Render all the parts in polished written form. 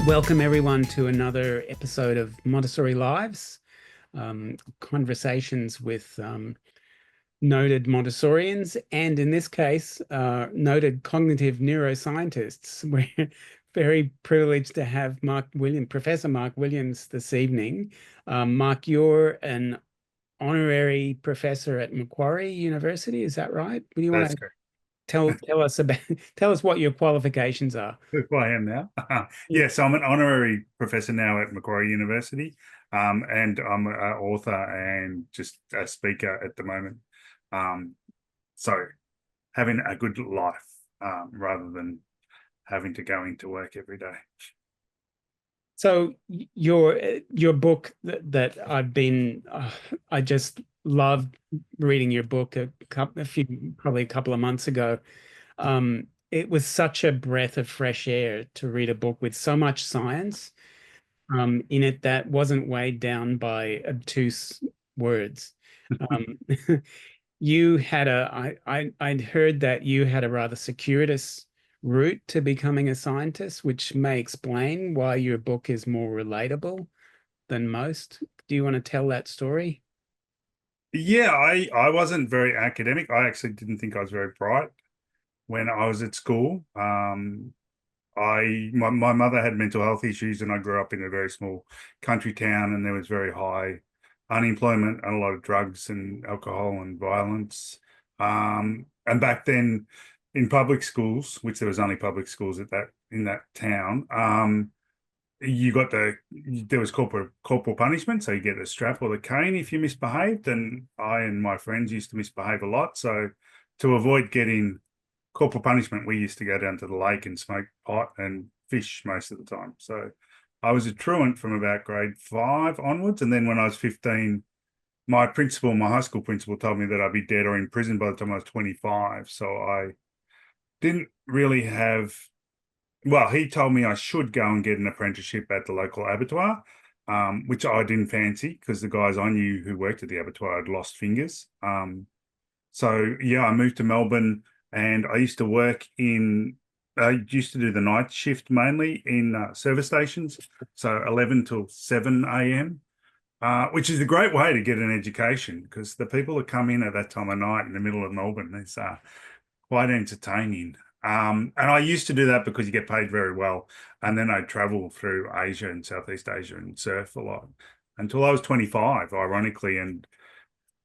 Welcome everyone to another episode of Montessori Lives, conversations with noted Montessorians, and in this case, noted cognitive neuroscientists. We're very privileged to have Professor Mark Williams this evening. Mark, you're an honorary professor at Macquarie University, is that right? Do you want That's to correct. tell us what your qualifications are? Who I am now. Yeah. Yes, I'm an honorary professor now at Macquarie University, and I'm an author and just a speaker at the moment. Um, so having a good life rather than having to go into work every day. So your book that I've been I just loved reading your book probably a couple of months ago. It was such a breath of fresh air to read a book with so much science in it that wasn't weighed down by obtuse words. Um, you had I'd heard that you had a rather circuitous route to becoming a scientist, which may explain why your book is more relatable than most. Do you want to tell that story? Yeah, I wasn't very academic. I actually didn't think I was very bright when I was at school. My mother had mental health issues, and I grew up in a very small country town, and there was very high unemployment and a lot of drugs and alcohol and violence. And back then, in public schools, which there was only public schools in that town, there was corporal punishment, so you get the strap or the cane if you misbehaved. And I and my friends used to misbehave a lot, so to avoid getting corporal punishment, we used to go down to the lake and smoke pot and fish most of the time. So I was a truant from about grade 5 onwards. And then when I was 15, my high school principal, told me that I'd be dead or in prison by the time I was 25. So I didn't really have, well, he told me I should go and get an apprenticeship at the local abattoir, which I didn't fancy because the guys I knew who worked at the abattoir had lost fingers. So yeah, I moved to Melbourne, and I used to do the night shift mainly in service stations, so 11 till 7 a.m., which is a great way to get an education because the people that come in at that time of night in the middle of Melbourne is quite entertaining. And I used to do that because you get paid very well. And then I'd travel through Asia and Southeast Asia and surf a lot until I was 25, ironically. And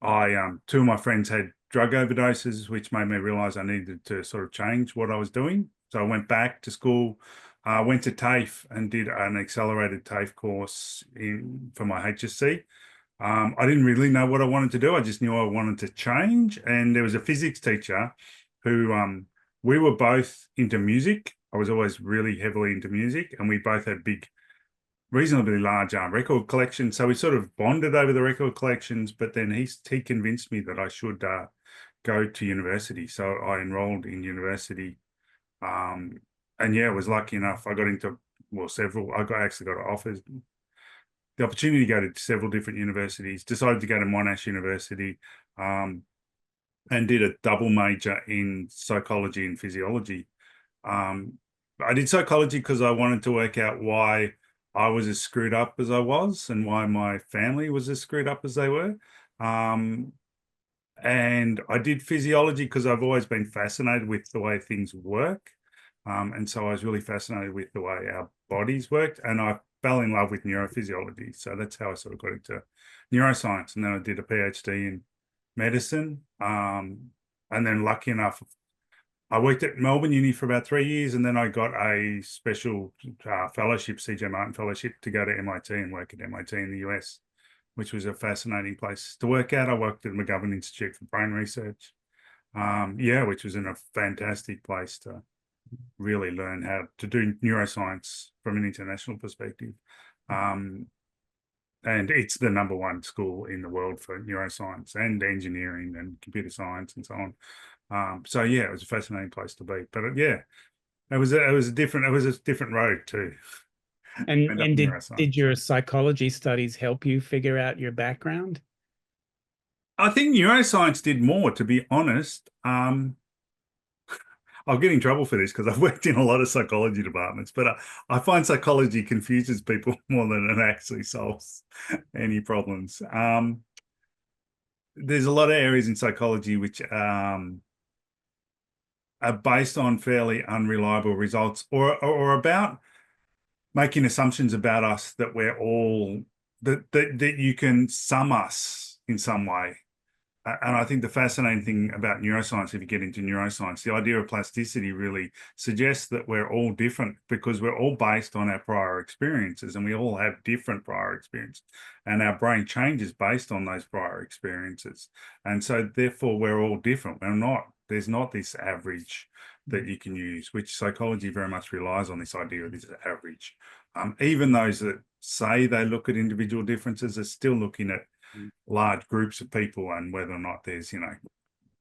two of my friends had drug overdoses, which made me realize I needed to sort of change what I was doing. So I went back to school, went to TAFE and did an accelerated TAFE course for my HSC. I didn't really know what I wanted to do. I just knew I wanted to change. And there was a physics teacher who we were both into music. I was always really heavily into music, and we both had reasonably large record collection. So we sort of bonded over the record collections, but then he convinced me that I should go to university. So I enrolled in university. And yeah, I was lucky enough. I got into, well, several, actually got offers, the opportunity to go to several different universities, decided to go to Monash University, and did a double major in psychology and physiology. I did psychology because I wanted to work out why I was as screwed up as I was and why my family was as screwed up as they were. And I did physiology because I've always been fascinated with the way things work. And so I was really fascinated with the way our bodies worked. And I fell in love with neurophysiology. So that's how I sort of got into neuroscience. And then I did a PhD in medicine. And then lucky enough, I worked at Melbourne Uni for about 3 years, and then I got a special fellowship, CJ Martin Fellowship, to go to MIT and work at MIT in the US, which was a fascinating place to work at. I worked at the McGovern Institute for Brain Research, which was in a fantastic place to really learn how to do neuroscience from an international perspective. And it's the #1 school in the world for neuroscience and engineering and computer science and so on. So yeah, it was a fascinating place to be. But it was a different road too. End up And in did neuroscience. your psychology studies help you figure out your background? I think neuroscience did more, to be honest. I'll get in trouble for this because I've worked in a lot of psychology departments, but I find psychology confuses people more than it actually solves any problems. There's a lot of areas in psychology which are based on fairly unreliable results, or about making assumptions about us that we're all that you can sum us in some way. And I think the fascinating thing about neuroscience, if you get into neuroscience, the idea of plasticity really suggests that we're all different because we're all based on our prior experiences, and we all have different prior experiences, and our brain changes based on those prior experiences. And so therefore we're all different. There's not this average that you can use, which psychology very much relies on, this idea of this average. Even those that say they look at individual differences are still looking at large groups of people and whether or not there's,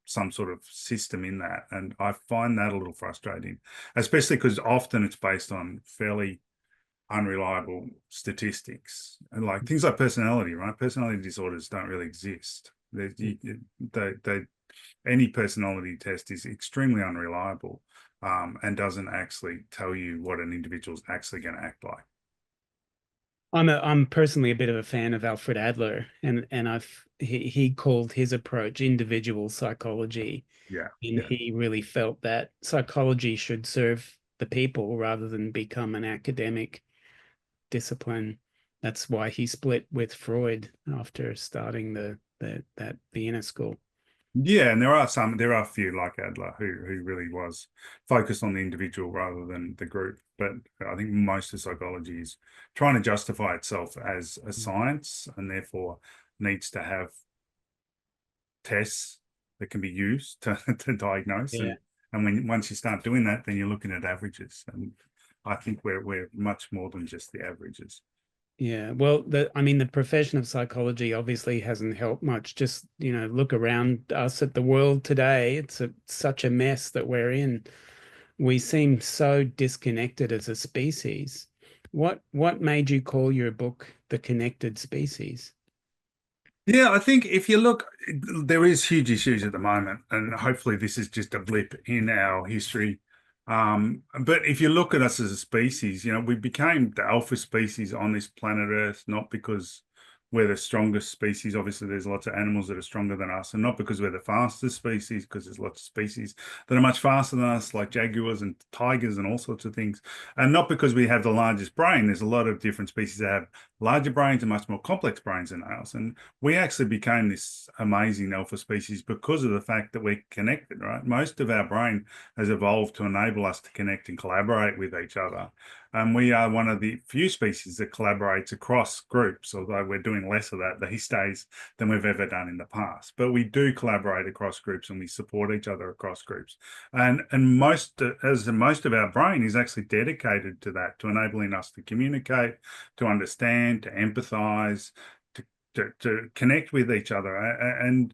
some sort of system in that. And I find that a little frustrating, especially because often it's based on fairly unreliable statistics, and like things like personality, right? Personality disorders don't really exist. Any personality test is extremely unreliable, and doesn't actually tell you what an individual's actually going to act like. I'm personally a bit of a fan of Alfred Adler, and he called his approach individual psychology, Yeah, and yeah. he really felt that psychology should serve the people rather than become an academic discipline. That's why he split with Freud after starting that Vienna school. Yeah, and there are a few like Adler who really was focused on the individual rather than the group. But I think most of psychology is trying to justify itself as a science, and therefore needs to have tests that can be used to diagnose. Yeah. And once you start doing that, then you're looking at averages. And I think we're much more than just the averages. Yeah, well, the profession of psychology obviously hasn't helped much. Just, look around us at the world today. It's such a mess that we're in. We seem so disconnected as a species. What made you call your book The Connected Species? Yeah, I think if you look, there is huge issues at the moment, and hopefully this is just a blip in our history. But if you look at us as a species, we became the alpha species on this planet Earth, not because we're the strongest species. Obviously, there's lots of animals that are stronger than us, and not because we're the fastest species, because there's lots of species that are much faster than us, like jaguars and tigers and all sorts of things. And not because we have the largest brain. There's a lot of different species that have larger brains and much more complex brains than ours. And we actually became this amazing alpha species because of the fact that we're connected, right? Most of our brain has evolved to enable us to connect and collaborate with each other. And we are one of the few species that collaborates across groups, although we're doing less of that these days than we've ever done in the past. But we do collaborate across groups, and we support each other across groups. And most of our brain is actually dedicated to that, to enabling us to communicate, to understand, to empathize, to connect with each other. And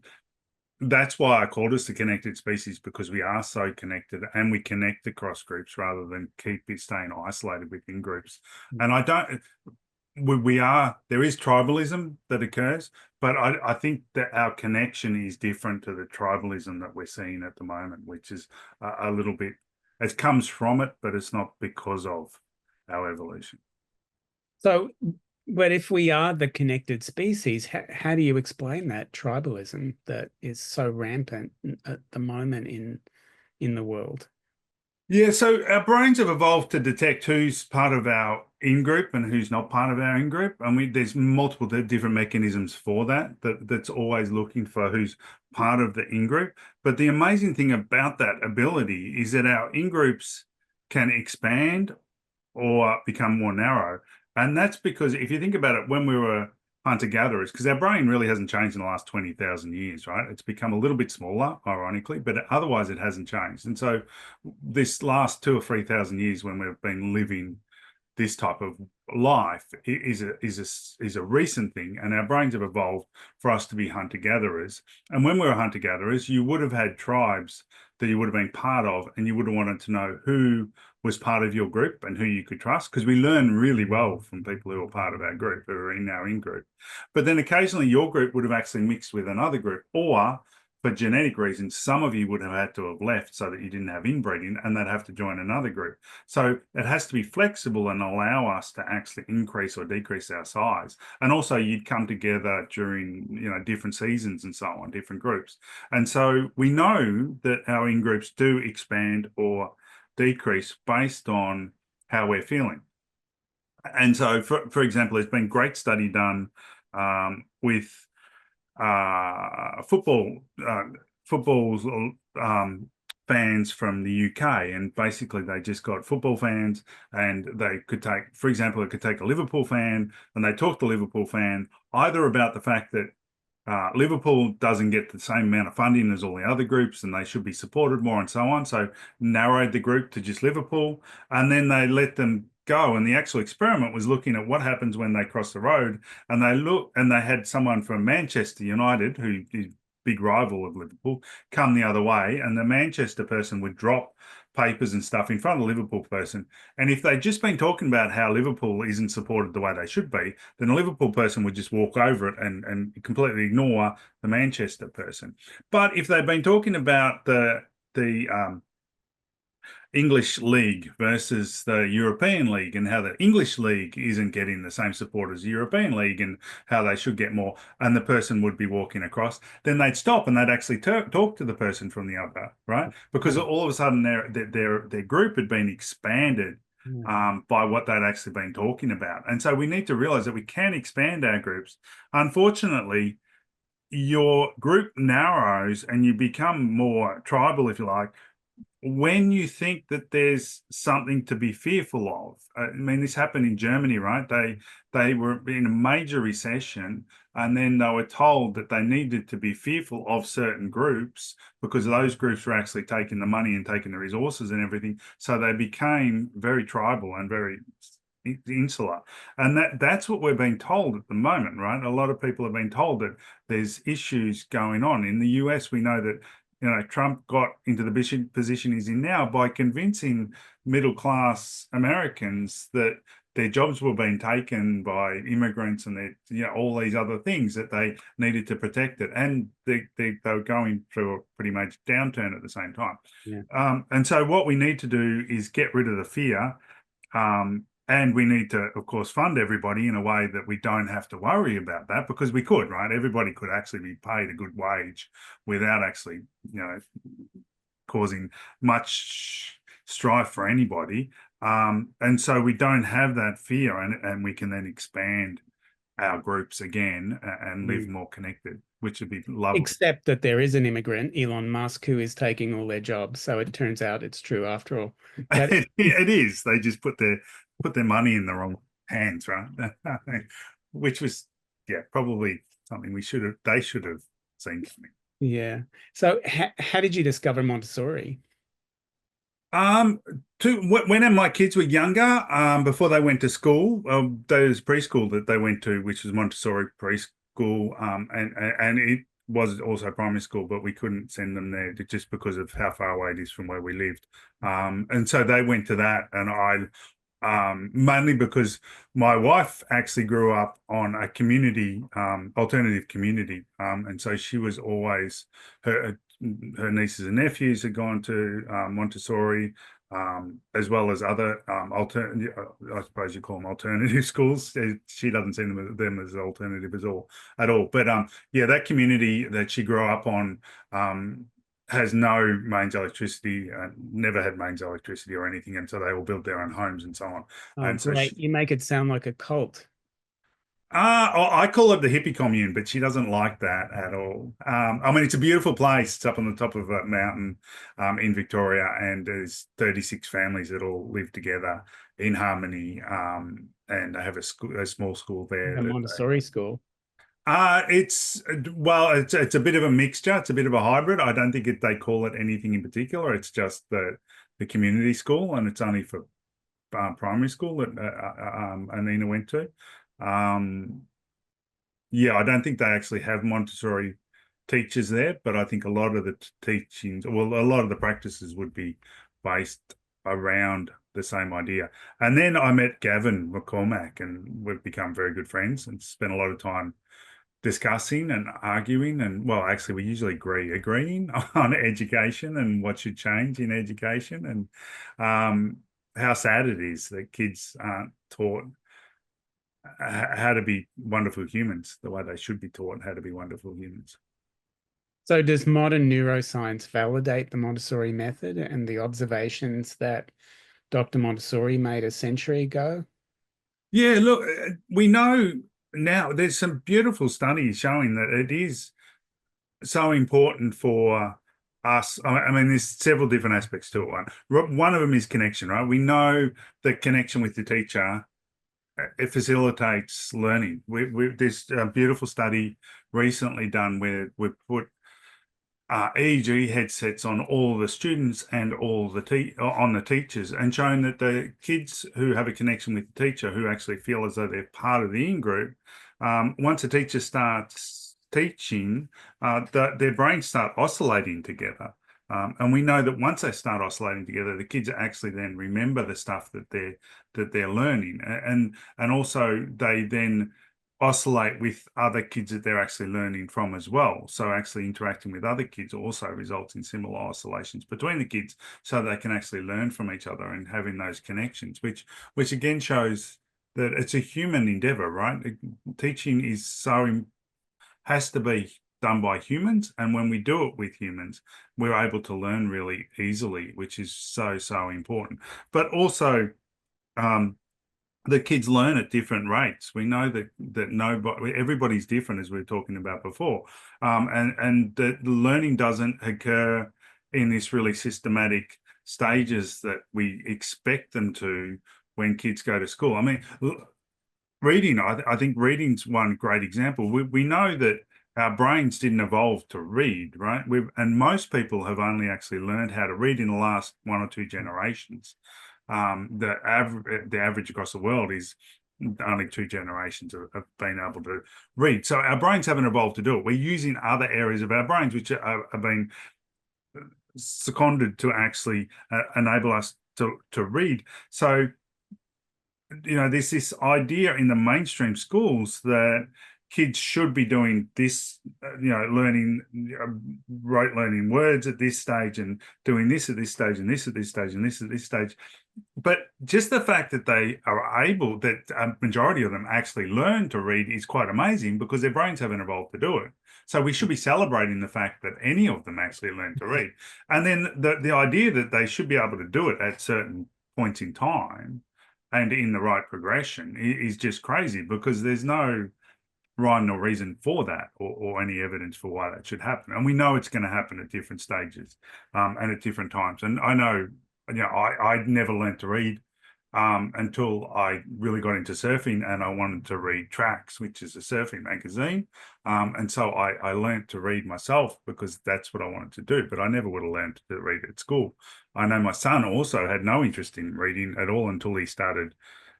that's why I called us the connected species, because we are so connected and we connect across groups rather than keep it staying isolated within groups. And there is tribalism that occurs, but I think that our connection is different to the tribalism that we're seeing at the moment, which is a little bit, it comes from it, but it's not because of our evolution. So, but if we are the connected species, how do you explain that tribalism that is so rampant at the moment in the world? Yeah, so our brains have evolved to detect who's part of our in-group and who's not part of our in-group. And there's multiple different mechanisms for that's always looking for who's part of the in-group. But the amazing thing about that ability is that our in-groups can expand or become more narrow. And that's because if you think about it, when we were hunter-gatherers, because our brain really hasn't changed in the last 20,000 years, right? It's become a little bit smaller, ironically, but otherwise it hasn't changed. And so this last 2 or 3,000 years when we've been living this type of life is a recent thing, and our brains have evolved for us to be hunter-gatherers. And when we were hunter-gatherers, you would have had tribes that you would have been part of, and you would have wanted to know who was part of your group and who you could trust, because we learn really well from people who are part of our group, who are in our in-group. But then occasionally your group would have actually mixed with another group, or for genetic reasons, some of you would have had to have left so that you didn't have inbreeding, and they'd have to join another group. So it has to be flexible and allow us to actually increase or decrease our size. And also you'd come together during, different seasons and so on, different groups. And so we know that our in-groups do expand or decrease based on how we're feeling. And so, for example, there's been great study done with football's fans from the UK, and basically they just got football fans, and they could take, for example, it could take a Liverpool fan, and they talk to Liverpool fan either about the fact that Liverpool doesn't get the same amount of funding as all the other groups and they should be supported more and so on. So narrowed the group to just Liverpool, and then they let them go. And the actual experiment was looking at what happens when they cross the road, and they had someone from Manchester United, who is big rival of Liverpool, come the other way, and the Manchester person would drop papers and stuff in front of the Liverpool person. And if they'd just been talking about how Liverpool isn't supported the way they should be, then the Liverpool person would just walk over it and completely ignore the Manchester person. But if they'd been talking about the English League versus the European League, and how the English League isn't getting the same support as the European League, and how they should get more, and the person would be walking across, then they'd stop and they'd actually talk to the person from the other, right? Because all of a sudden their group had been expanded by what they'd actually been talking about. And so we need to realize that we can expand our groups. Unfortunately, your group narrows and you become more tribal, if you like, when you think that there's something to be fearful of. I mean, this happened in Germany, right? They were in a major recession, and then they were told that they needed to be fearful of certain groups because those groups were actually taking the money and taking the resources and everything. So they became very tribal and very insular. And that's what we're being told at the moment, right? A lot of people have been told that there's issues going on. In the US, we know that Trump got into the position he's in now by convincing middle-class Americans that their jobs were being taken by immigrants, and all these other things, that they needed to protect it. And they were going through a pretty major downturn at the same time. Yeah. And so what we need to do is get rid of the fear. And we need to, of course, fund everybody in a way that we don't have to worry about that, because we could, right? Everybody could actually be paid a good wage without actually, causing much strife for anybody. And so we don't have that fear, and we can then expand our groups again and live more connected, which would be lovely. Except that there is an immigrant, Elon Musk, who is taking all their jobs. So it turns out it's true after all. It is. They just put their money in the wrong hands, right? Which was, probably something they should have seen coming. Yeah. So how did you discover Montessori? When my kids were younger, before they went to school, there was preschool that they went to, which was Montessori preschool, and it was also primary school, but we couldn't send them there just because of how far away it is from where we lived. And so they went to that, and mainly because my wife actually grew up on a community, alternative community. And so she was always, her nieces and nephews had gone to Montessori, as well as other alternative, I suppose you call them alternative schools. She doesn't see them as alternative at all. But that community that she grew up on has no mains electricity, never had mains electricity or anything, and so they all build their own homes and so on. Oh, and so great. You make it sound like a cult. I call it the hippie commune, but she doesn't like that at all. I mean, it's a beautiful place. It's up on the top of a mountain in Victoria, and there's 36 families that all live together in harmony. And they have a small school there. A Montessori school. It's a bit of a mixture. It's a bit of a hybrid. I don't think they call it anything in particular. It's just the community school, and it's only for primary school that Anina went to. I don't think they actually have Montessori teachers there, but I think a lot of the teachings, well, a lot of the practices would be based around the same idea. And then I met Gavin McCormack, and we've become very good friends and spent a lot of time discussing and arguing, and well, actually, we usually agreeing on education and what should change in education, and how sad it is that kids aren't taught how to be wonderful humans the way they should be taught how to be wonderful humans. So does modern neuroscience validate the Montessori method and the observations that Dr. Montessori made a century ago? Yeah, look, we know now there's some beautiful studies showing that it is so important for us. I mean, there's several different aspects to it. One of them is connection, right? We know that connection with the teacher, it facilitates learning. There's a beautiful study recently done where we put EEG headsets on all the students and all the on the teachers, and showing that the kids who have a connection with the teacher, who actually feel as though they're part of the in-group, once a teacher starts teaching, their brains start oscillating together. And we know that once they start oscillating together, the kids actually then remember the stuff that they're learning, and also they then oscillate with other kids that they're actually learning from as well. So actually interacting with other kids also results in similar oscillations between the kids, so they can actually learn from each other and having those connections, which again shows that it's a human endeavor, right? Teaching has to be done by humans, and when we do it with humans, we're able to learn really easily, which is so important. But also, the kids learn at different rates. We know that everybody's different, as we were talking about before, and the learning doesn't occur in this really systematic stages that we expect them to when kids go to school. I mean, reading. I think reading's one great example. We know that our brains didn't evolve to read, right? And most people have only actually learned how to read in the last one or two generations. The average across the world is only two generations of being able to read. So our brains haven't evolved to do it. We're using other areas of our brains which have been seconded to actually enable us to read. So, you know, there's this idea in the mainstream schools that kids should be doing this, learning, rote learning words at this stage, and doing this at this stage, and this at this stage, and this at this stage. But just the fact that they are able, that a majority of them actually learn to read, is quite amazing, because their brains haven't evolved to do it. So we should be celebrating the fact that any of them actually learn to read. And then the idea that they should be able to do it at certain points in time and in the right progression is just crazy, because there's no rhyme nor reason for that, or any evidence for why that should happen. And we know it's going to happen at different stages, and at different times. And I know, I never learned to read until I really got into surfing, and I wanted to read Tracks, which is a surfing magazine. And so I learned to read myself, because that's what I wanted to do. But I never would have learned to read at school. I know my son also had no interest in reading at all until he started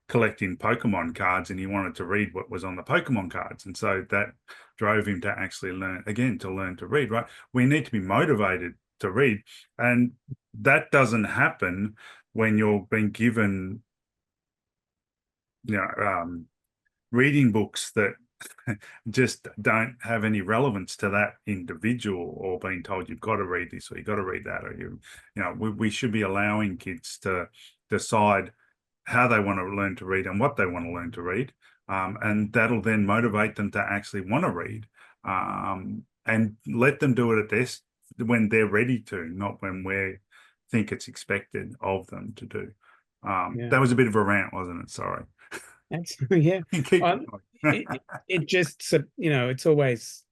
collecting Pokemon cards, and he wanted to read what was on the Pokemon cards. And so that drove him to actually learn to read, right? We need to be motivated to read. And that doesn't happen when you're being given, reading books that just don't have any relevance to that individual, or being told you've got to read this or you've got to read that, or we should be allowing kids to decide how they want to learn to read and what they want to learn to read, and that'll then motivate them to actually want to read, and let them do it when they're ready to, not when we think it's expected of them to do. That was a bit of a rant, wasn't it? Sorry. That's yeah. Keep Um, going. it just, it's always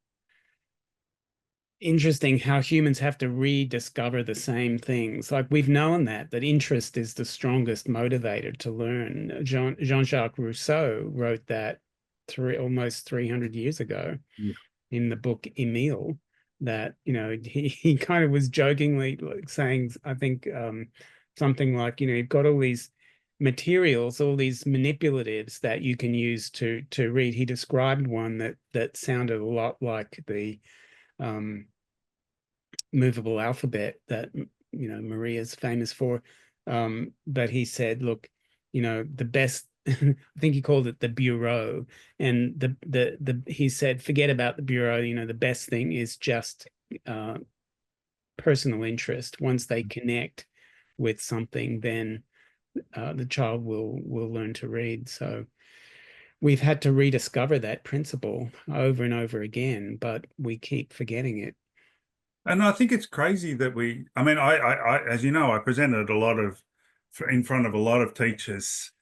interesting how humans have to rediscover the same things. Like, we've known that interest is the strongest motivator to learn. Jean-Jacques Rousseau wrote that almost 300 years ago Yeah. in the book Emile, that he kind of was jokingly saying, I think, something like, you've got all these materials, all these manipulatives that you can use to read. He described one that sounded a lot like the movable alphabet that Maria's famous for. But he said, look, the best I think he called it the bureau, and the he said, forget about the bureau. You know, the best thing is just uh, personal interest. Once they connect with something, then the child will learn to read. So we've had to rediscover that principle over and over again, but we keep forgetting it. And I think it's crazy that I mean, as you know, I presented in front of a lot of teachers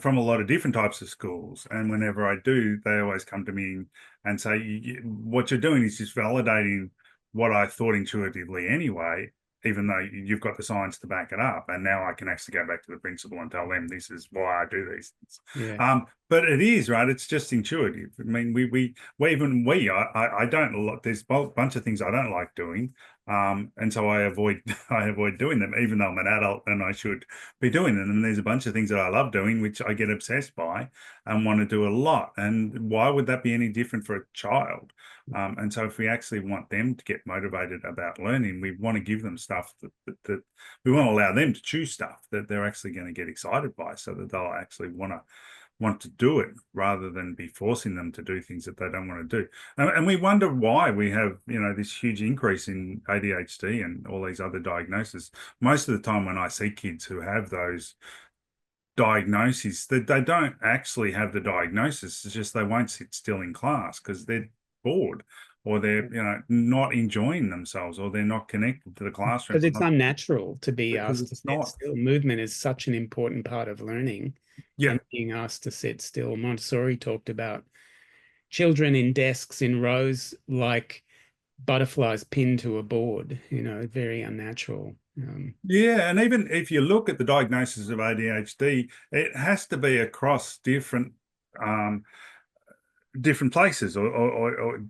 from a lot of different types of schools. And whenever I do, they always come to me and say, what you're doing is just validating what I thought intuitively anyway, even though you've got the science to back it up. And now I can actually go back to the principal and tell them this is why I do these things. Yeah. But it is, right. It's just intuitive. I mean, I don't, there's a bunch of things I don't like doing. And so I avoid I avoid doing them, even though I'm an adult and I should be doing them. And there's a bunch of things that I love doing, which I get obsessed by and want to do a lot. And why would that be any different for a child? And so if we actually want them to get motivated about learning, we want to give them stuff that we want to allow them to choose stuff that they're actually going to get excited by, so that they'll actually want to do it rather than be forcing them to do things that they don't want to do. And we wonder why we have, this huge increase in ADHD and all these other diagnoses. Most of the time when I see kids who have those diagnoses, that they don't actually have the diagnosis. It's just they won't sit still in class because they're bored, or they're, not enjoying themselves, or they're not connected to the classroom. Because it's unnatural to be Because asked to it's sit not. still. Movement is such an important part of learning, Yeah. and being asked to sit still. Montessori talked about children in desks in rows like butterflies pinned to a board, very unnatural. Yeah, and even if you look at the diagnosis of ADHD, it has to be across um, different places, or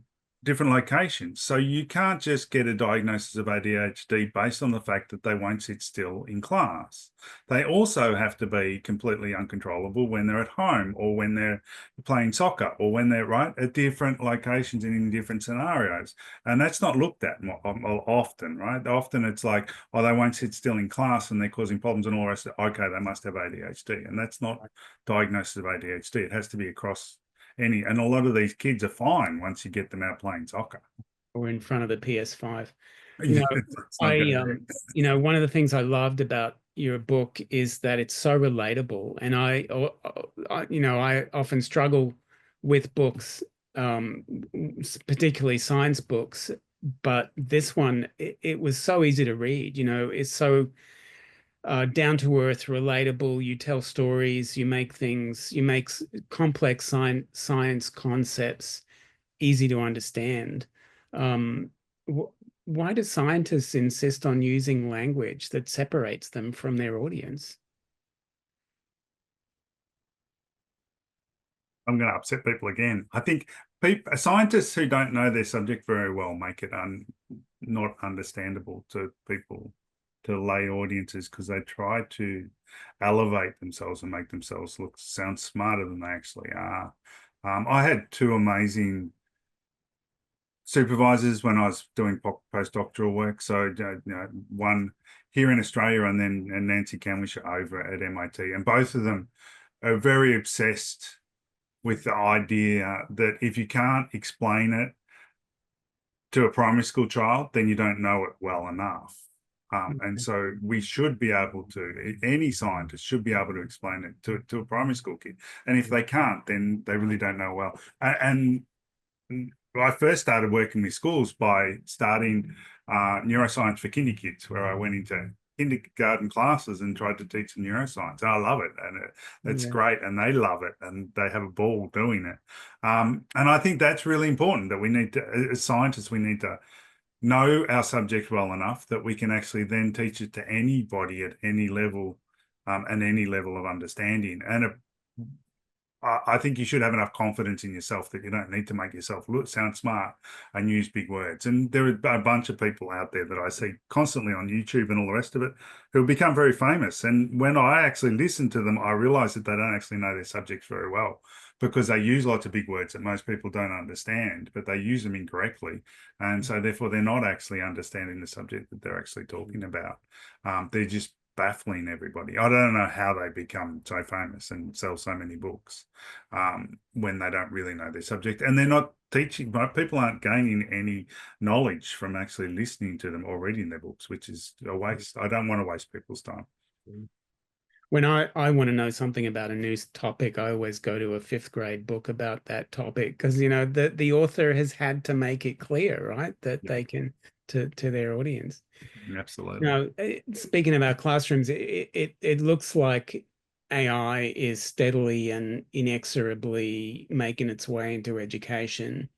different locations. So you can't just get a diagnosis of ADHD based on the fact that they won't sit still in class. They also have to be completely uncontrollable when they're at home, or when they're playing soccer, or when they're right at different locations and in different scenarios. And that's not looked at often, right? Often it's like, oh, they won't sit still in class and they're causing problems and all the rest. Okay, they must have ADHD. And that's not diagnosis of ADHD. It has to be across and a lot of these kids are fine once you get them out playing soccer. Or in front of the PS5. You Yeah, know, it's not I good. one of the things I loved about your book is that it's so relatable, and I often struggle with books, um, particularly science books, but this one, it was so easy to read. It's so down to earth, relatable. You tell stories, you make complex science concepts easy to understand. Um, wh why do scientists insist on using language that separates them from their audience? I'm going to upset people again. I think scientists who don't know their subject very well make it not understandable to people, to lay audiences, because they try to elevate themselves and make themselves sound smarter than they actually are. I had two amazing supervisors when I was doing postdoctoral work. So, one here in Australia, and Nancy Camlish over at MIT, and both of them are very obsessed with the idea that if you can't explain it to a primary school child, then you don't know it well enough. And so we should be able to, any scientist should be able to explain it to a primary school kid. And if they can't, then they really don't know well. And I first started working with schools by starting neuroscience for kinder kids, where I went into kindergarten classes and tried to teach them neuroscience. And I love it, and it's Yeah. great, and they love it, and they have a ball doing it. And I think that's really important, that we need to, as scientists, we need to know our subject well enough that we can actually then teach it to anybody at any level, and any level of understanding. And I think you should have enough confidence in yourself that you don't need to make yourself sound smart and use big words. And there are a bunch of people out there that I see constantly on YouTube and all the rest of it who have become very famous. And when I actually listen to them, I realize that they don't actually know their subjects very well, because they use lots of big words that most people don't understand, but they use them incorrectly. And so therefore they're not actually understanding the subject that they're actually talking about. They're just baffling everybody. I don't know how they become so famous and sell so many books when they don't really know their subject, and they're not teaching. People aren't gaining any knowledge from actually listening to them or reading their books, which is a waste. I don't want to waste people's time. When I want to know something about a new topic, I always go to a fifth grade book about that topic because, you know, the author has had to make it clear, right, that Yeah, they can to their audience. absolutely. Now, speaking about classrooms, it looks like AI is steadily and inexorably making its way into education.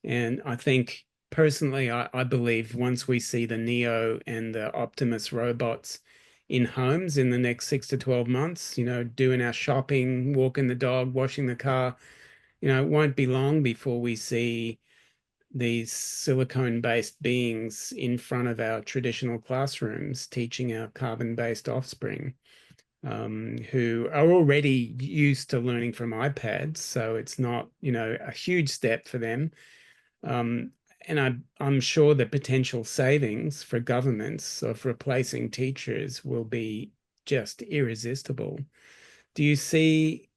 And I think personally, I believe once we see the Neo and the Optimus robots in homes in the next 6 to 12 months, you know, doing our shopping, walking the dog, washing the car, you know, it won't be long before we see these silicone-based beings in front of our traditional classrooms teaching our carbon-based offspring, who are already used to learning from iPads. So it's not, you know, a huge step for them. Um, and I'm sure the potential savings for governments of replacing teachers will be just irresistible. Do you see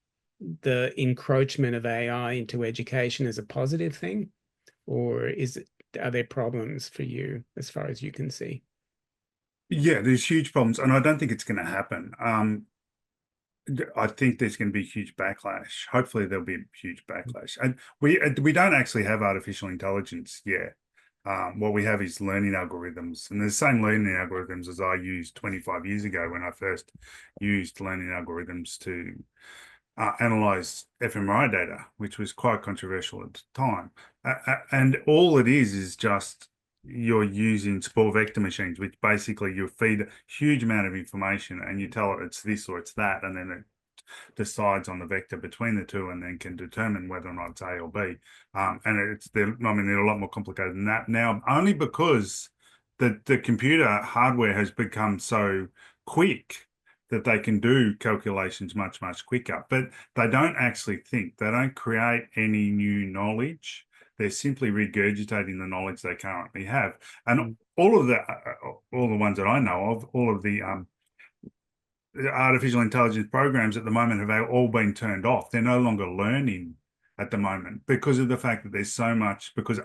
the encroachment of AI into education as a positive thing, or are there problems for you as far as you can see? Yeah, there's huge problems, and I don't think it's going to happen. I think there's going to be a huge backlash. Hopefully, there'll be a huge backlash, and we don't actually have artificial intelligence yet. What we have is learning algorithms, and the same learning algorithms as I used 25 years ago when I first used learning algorithms to analyze fMRI data, which was quite controversial at the time. And all it is just you're using spore vector machines, which basically you feed a huge amount of information and you tell it it's this or it's that, and then it decides on the vector between the two and then can determine whether or not it's A or B. And I mean, they're a lot more complicated than that now, only because the computer hardware has become so quick that they can do calculations much, much quicker. But they don't actually think. They don't create any new knowledge. They're simply regurgitating the knowledge they currently have. And all the ones that I know of, all of the artificial intelligence programs at the moment have all been turned off. They're no longer learning at the moment because of the fact that there's so much, because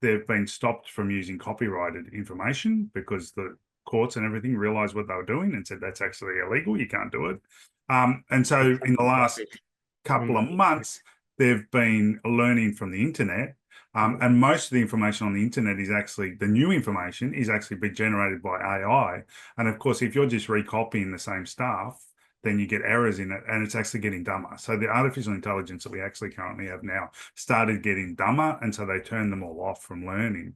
they've been stopped from using copyrighted information because the courts and everything realized what they were doing and said that's actually illegal. You can't do it. And so in the last couple of months, they've been learning from the internet. And most of the information on the internet is actually, the new information is actually being generated by AI. And of course, if you're just recopying the same stuff, then you get errors in it and it's actually getting dumber. So the artificial intelligence that we actually currently have now started getting dumber. And so they turned them all off from learning.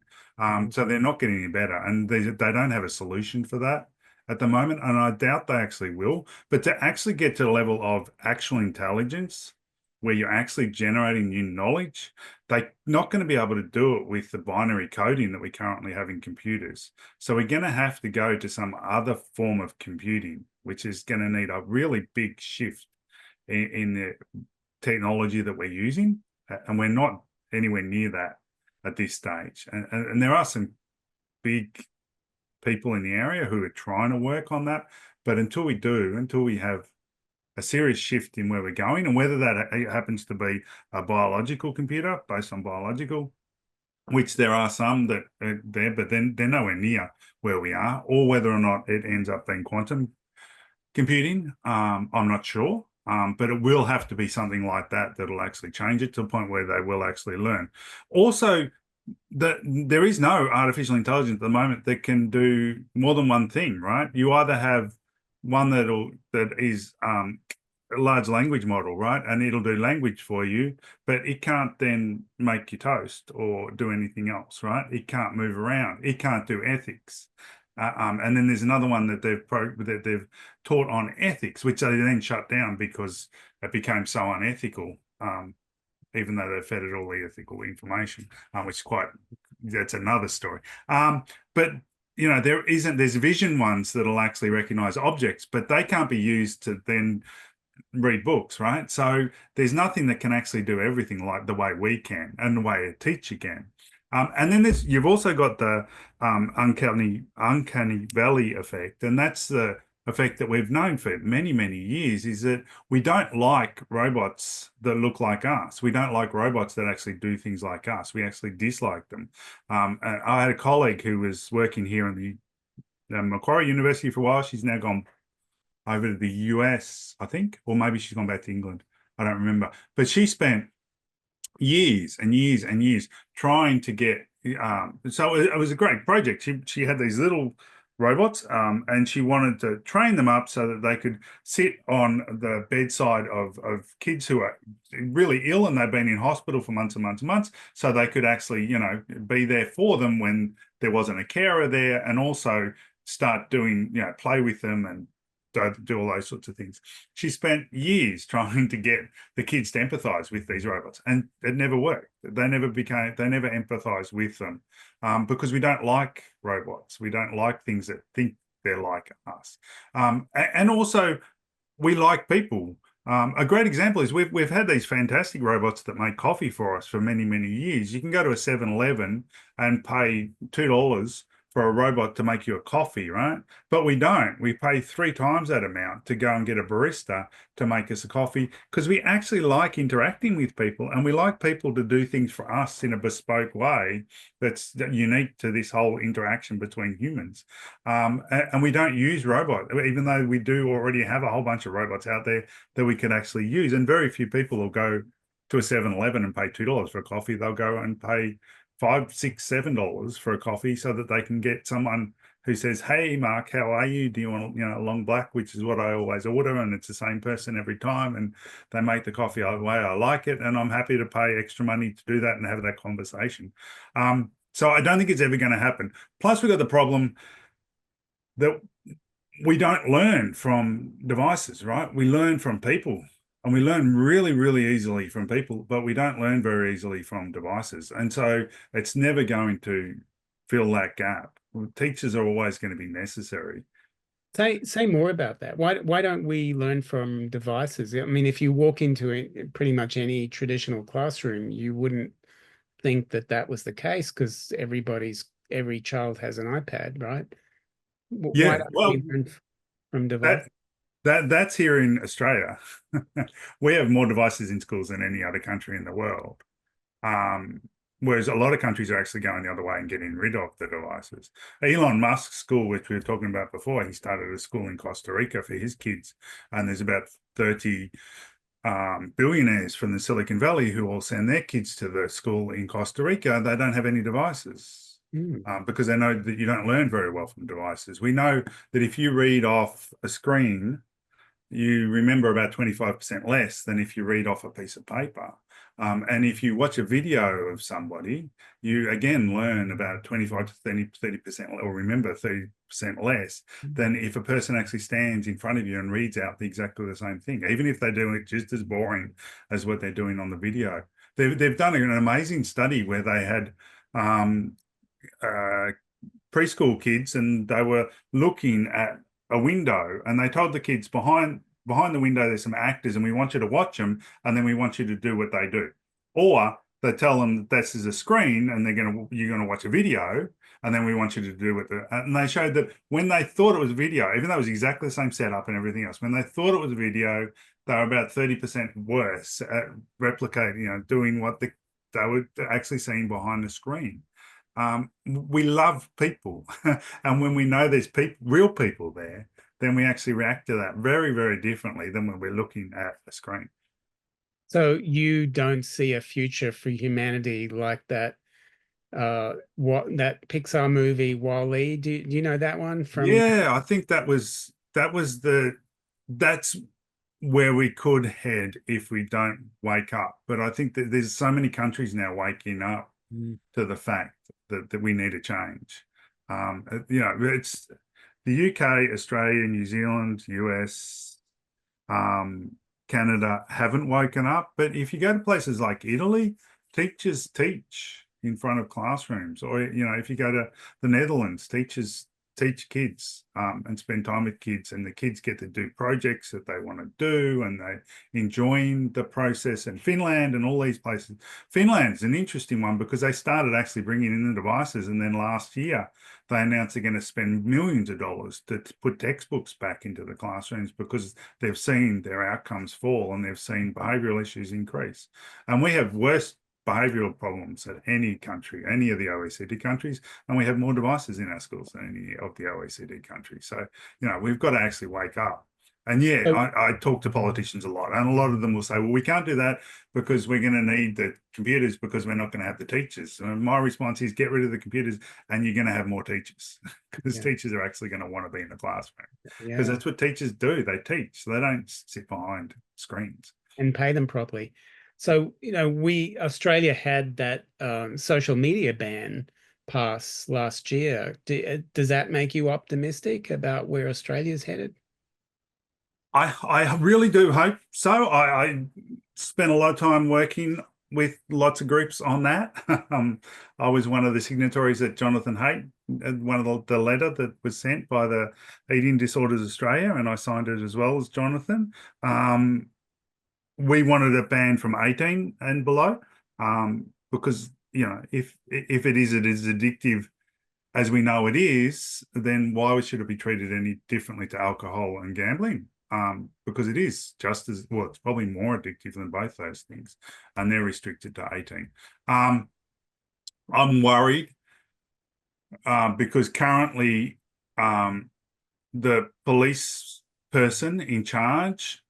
So they're not getting any better. And they don't have a solution for that at the moment. And I doubt they actually will. But to actually get to the level of actual intelligence, where you're actually generating new knowledge, they're not going to be able to do it with the binary coding that we currently have in computers. So we're going to have to go to some other form of computing, which is going to need a really big shift in the technology that we're using. And we're not anywhere near that at this stage. And there are some big people in the area who are trying to work on that. But until we have a serious shift in where we're going, and whether that happens to be a biological computer based on biological, which there are some that are there, but then they're nowhere near where we are, or whether or not it ends up being quantum computing, I'm not sure. But it will have to be something like that that'll actually change it to a point where they will actually learn. Also, there is no artificial intelligence at the moment that can do more than one thing, right? You either have one that is a large language model, right? And it'll do language for you, but it can't then make you toast or do anything else, right? It can't move around. It can't do ethics. And then there's another one that they've taught on ethics, which they then shut down because it became so unethical. Even though they fed it all the ethical information, which is that's another story. But you know, there's vision ones that'll actually recognize objects, but they can't be used to then read books, right? So there's nothing that can actually do everything like the way we can and the way a teacher can. And then you've also got the uncanny valley effect, and that's the effect that we've known for many, many years is that we don't like robots that look like us. We don't like robots that actually do things like us. We actually dislike them. And I had a colleague who was working here in the Macquarie University for a while. She's now gone over to the US, I think, or maybe she's gone back to England. I don't remember. But she spent years and years and years trying to get so it was a great project. She had these little robots, and she wanted to train them up so that they could sit on the bedside of kids who are really ill and they've been in hospital for months and months and months, so they could actually, be there for them when there wasn't a carer there, and also start doing, play with them and do all those sorts of things. She spent years trying to get the kids to empathize with these robots, and it never worked. They never empathized with them, because we don't like robots. We don't like things that think they're like us. And also we like people. A great example is we've had these fantastic robots that make coffee for us for many, many years. You can go to a 7-Eleven and pay $2 for a robot to make you a coffee, right? But we don't. We pay 3 times that amount to go and get a barista to make us a coffee, because we actually like interacting with people, and we like people to do things for us in a bespoke way that's unique to this whole interaction between humans. And we don't use robots, even though we do already have a whole bunch of robots out there that we can actually use. And very few people will go to a 7-Eleven and pay $2 for a coffee. They'll go and pay $5, $6, $7 for a coffee so that they can get someone who says, "Hey, Mark, how are you? Do you want, a long black?" which is what I always order, and it's the same person every time, and they make the coffee the way I like it, and I'm happy to pay extra money to do that and have that conversation. So I don't think it's ever going to happen. Plus, we've got the problem that we don't learn from devices, right? We learn from people. And we learn really, really easily from people, but we don't learn very easily from devices. And so it's never going to fill that gap. Teachers are always going to be necessary. Say more about that. Why don't we learn from devices? I mean, if you walk into pretty much any traditional classroom, you wouldn't think that that was the case, because every child has an iPad, right? Why Yeah, don't well, we learn from devices? that's here in Australia. We have more devices in schools than any other country in the world. Whereas a lot of countries are actually going the other way and getting rid of the devices. Elon Musk's school, which we were talking about before, he started a school in Costa Rica for his kids, and there's about 30 billionaires from the Silicon Valley who all send their kids to the school in Costa Rica. They don't have any devices. Because they know that you don't learn very well from devices. We know that if you read off a screen, you remember about 25% less than if you read off a piece of paper. And if you watch a video of somebody, you again learn about 25 to 30%, or remember 30% less than if a person actually stands in front of you and reads out exactly the same thing, even if they're doing it just as boring as what they're doing on the video. They've done an amazing study where they had preschool kids, and they were looking at a window, and they told the kids, behind the window there's some actors, and we want you to watch them, and then we want you to do what they do. Or they tell them this is a screen, and you're gonna watch a video, and then we want you to do what and they showed that when they thought it was video, even though it was exactly the same setup and everything else, when they thought it was video, they were about 30% worse at replicating, doing what they were actually seeing behind the screen. We love people, and when we know there's real people there, then we actually react to that very, very differently than when we're looking at a screen. So you don't see a future for humanity like that? That Pixar movie Wall-E? Do you know that one from? Yeah, I think that's where we could head if we don't wake up. But I think that there's so many countries now waking up to the fact that we need a change. It's the UK, Australia, New Zealand, US, Canada haven't woken up. But if you go to places like Italy, teachers teach in front of classrooms. Or, if you go to the Netherlands, teachers teach kids and spend time with kids, and the kids get to do projects that they want to do, and they enjoying the process. And Finland and all these places. Finland's an interesting one because they started actually bringing in the devices, and then last year they announced they're going to spend millions of dollars to put textbooks back into the classrooms because they've seen their outcomes fall and they've seen behavioural issues increase. And we have worse behavioural problems at any country, any of the OECD countries, and we have more devices in our schools than any of the OECD countries. So, we've got to actually wake up. And yeah, So, I talk to politicians a lot, and a lot of them will say, well, we can't do that because we're going to need the computers because we're not going to have the teachers. And my response is get rid of the computers and you're going to have more teachers because teachers are actually going to want to be in the classroom because that's what teachers do. They teach. They don't sit behind screens. And pay them properly. So, Australia had that social media ban pass last year. Does that make you optimistic about where Australia's headed? I really do hope so. I spent a lot of time working with lots of groups on that. I was one of the signatories at Jonathan Haidt, one of the letter that was sent by the Eating Disorders Australia, and I signed it as well as Jonathan. We wanted a ban from 18 and below because, if it is addictive as we know it is, then why should it be treated any differently to alcohol and gambling? Because it is just as well, it's probably more addictive than both those things, and they're restricted to 18. I'm worried because currently the police person in charge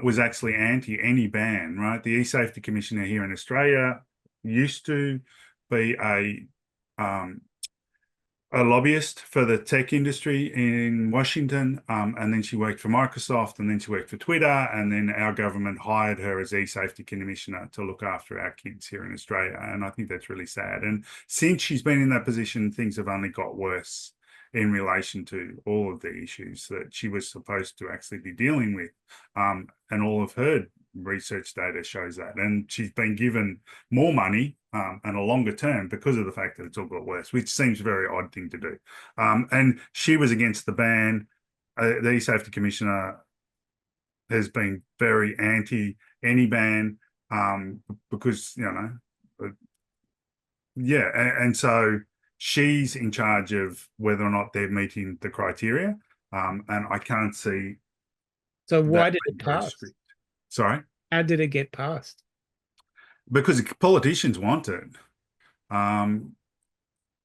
was actually anti any ban, right? The e-safety commissioner here in Australia used to be a lobbyist for the tech industry in Washington, and then she worked for Microsoft, and then she worked for Twitter, and then our government hired her as e-safety commissioner to look after our kids here in Australia, and I think that's really sad. And since she's been in that position, things have only got worse in relation to all of the issues that she was supposed to actually be dealing with, and all of her research data shows that. And she's been given more money and a longer term because of the fact that it's all got worse, which seems a very odd thing to do. And she was against the ban. The e-safety commissioner has been very anti any ban because, and so she's in charge of whether or not they're meeting the criteria. And I can't see. So why did it pass? Sorry? How did it get passed? Because politicians want it. And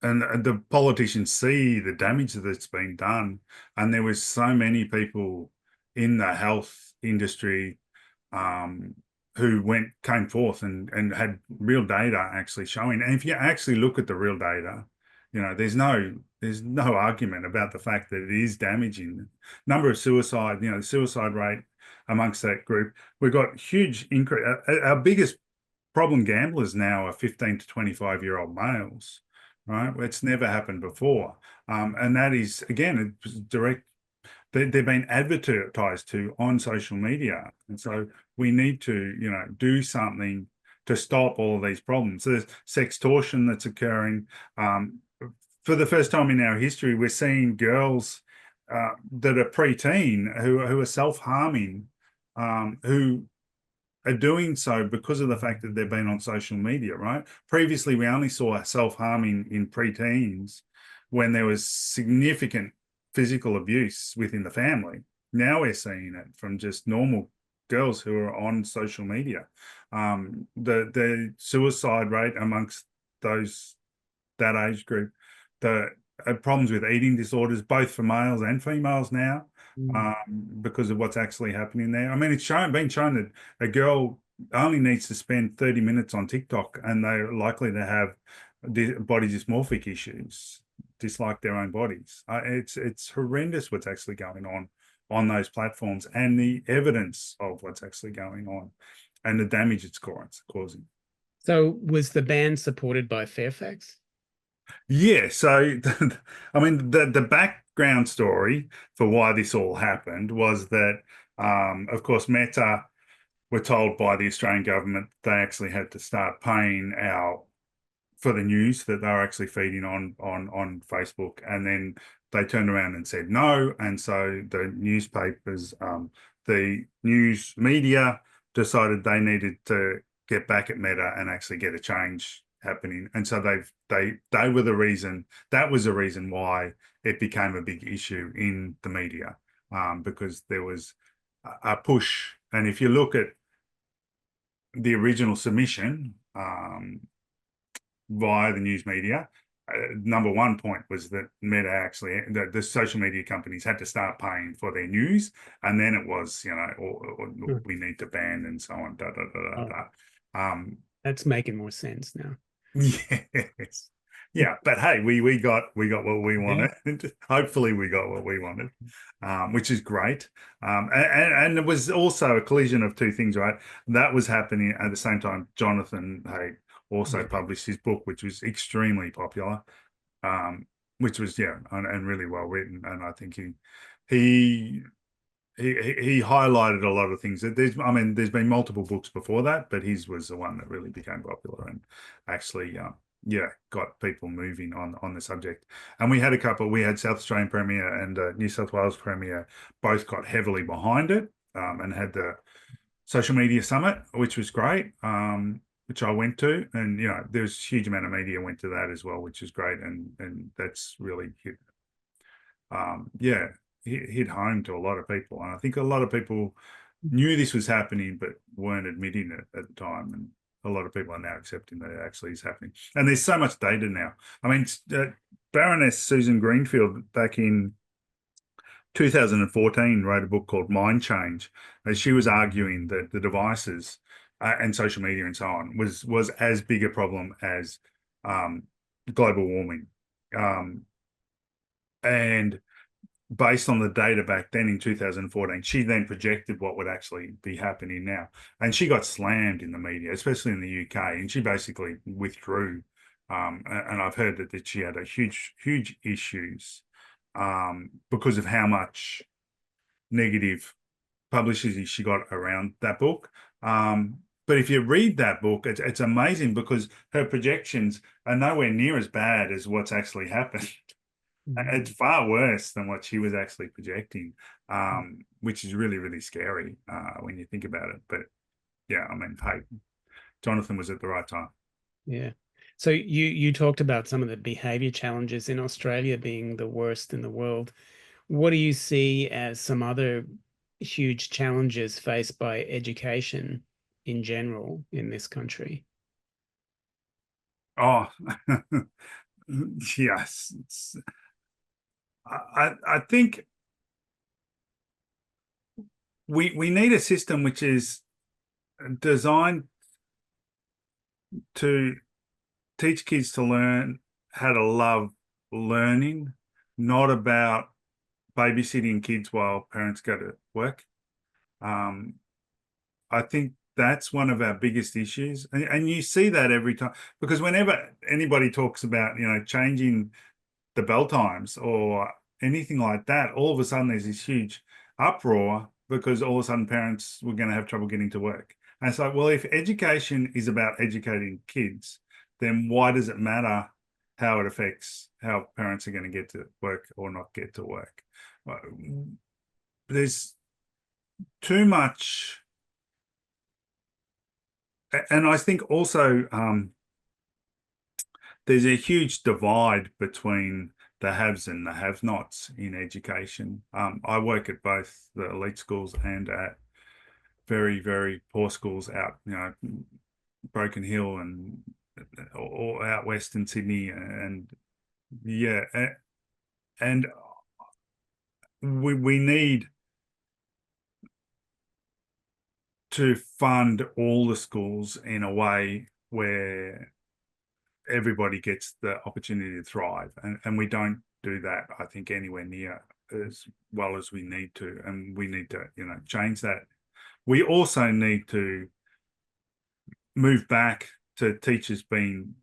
the politicians see the damage that's been done. And there was so many people in the health industry who came forth and had real data actually showing. And if you actually look at the real data, there's no argument about the fact that it is damaging. Number of suicide, the suicide rate amongst that group, we've got huge increase. Our biggest problem gamblers now are 15 to 25-year-old males, right? It's never happened before. And that is, again, it's direct. They've been advertised to on social media. And so we need to, do something to stop all of these problems. So there's sextortion that's occurring. For the first time in our history, we're seeing girls that are preteen who are self-harming, who are doing so because of the fact that they've been on social media, right? Previously, we only saw self-harming in preteens when there was significant physical abuse within the family. Now we're seeing it from just normal girls who are on social media. The suicide rate amongst that age group, the problems with eating disorders, both for males and females now, because of what's actually happening there. I mean, it's been shown that a girl only needs to spend 30 minutes on TikTok and they're likely to have body dysmorphic issues, dislike their own bodies. It's horrendous what's actually going on those platforms and the evidence of what's actually going on and the damage it's causing. So was the ban supported by Fairfax? Yeah, so I mean the background story for why this all happened was that of course Meta were told by the Australian government they actually had to start paying for the news that they were actually feeding on Facebook, and then they turned around and said no. And so the newspapers, the news media decided they needed to get back at Meta and actually get a change happening. And so they were the reason, that was the reason why it became a big issue in the media, because there was a push. And if you look at the original submission via the news media, number one point was that Meta actually, the social media companies had to start paying for their news, and then it was, or we need to ban and so on. That's making more sense now. Yes, yeah, but hey, we got what we wanted. Yeah. Hopefully, we got what we wanted, which is great. And it was also a collision of two things, right? That was happening at the same time. Jonathan Haidt also published his book, which was extremely popular, which was and really well written. And I think he highlighted a lot of things. There's been multiple books before that, but his was the one that really became popular and actually got people moving on the subject. And we had we had South Australian Premier and New South Wales Premier both got heavily behind it, and had the social media summit, which was great, which I went to, and there's a huge amount of media went to that as well, which is great, and that's really hit home to a lot of people. And I think a lot of people knew this was happening but weren't admitting it at the time, and a lot of people are now accepting that it actually is happening. And there's so much data now. I mean, Baroness Susan Greenfield back in 2014 wrote a book called Mind Change, and she was arguing that the devices and social media and so on was as big a problem as global warming. And based on the data back then in 2014, she then projected what would actually be happening now. And she got slammed in the media, especially in the UK, and she basically withdrew. And I've heard that she had a huge issues because of how much negative publicity she got around that book. But if you read that book, it's amazing because her projections are nowhere near as bad as what's actually happened. It's far worse than what she was actually projecting, which is really, really scary when you think about it. But yeah, I mean, hey, Jonathan was at the right time. Yeah. So you talked about some of the behavior challenges in Australia being the worst in the world. What do you see as some other huge challenges faced by education in general in this country? Oh, yes. I think we need a system which is designed to teach kids to learn how to love learning, not about babysitting kids while parents go to work. I think that's one of our biggest issues. And you see that every time, because whenever anybody talks about, changing the bell times or anything like that, all of a sudden there's this huge uproar because all of a sudden parents were going to have trouble getting to work. And it's like, well, if education is about educating kids, then why does it matter how it affects how parents are going to get to work or not get to work? There's too much. And I think also there's a huge divide between the haves and the have-nots in education. I work at both the elite schools and at very, very poor schools out, Broken Hill and or out west in Sydney, and and we need to fund all the schools in a way where everybody gets the opportunity to thrive, and we don't do that, I think, anywhere near as well as we need to, and we need to change that. We also need to move back to teachers being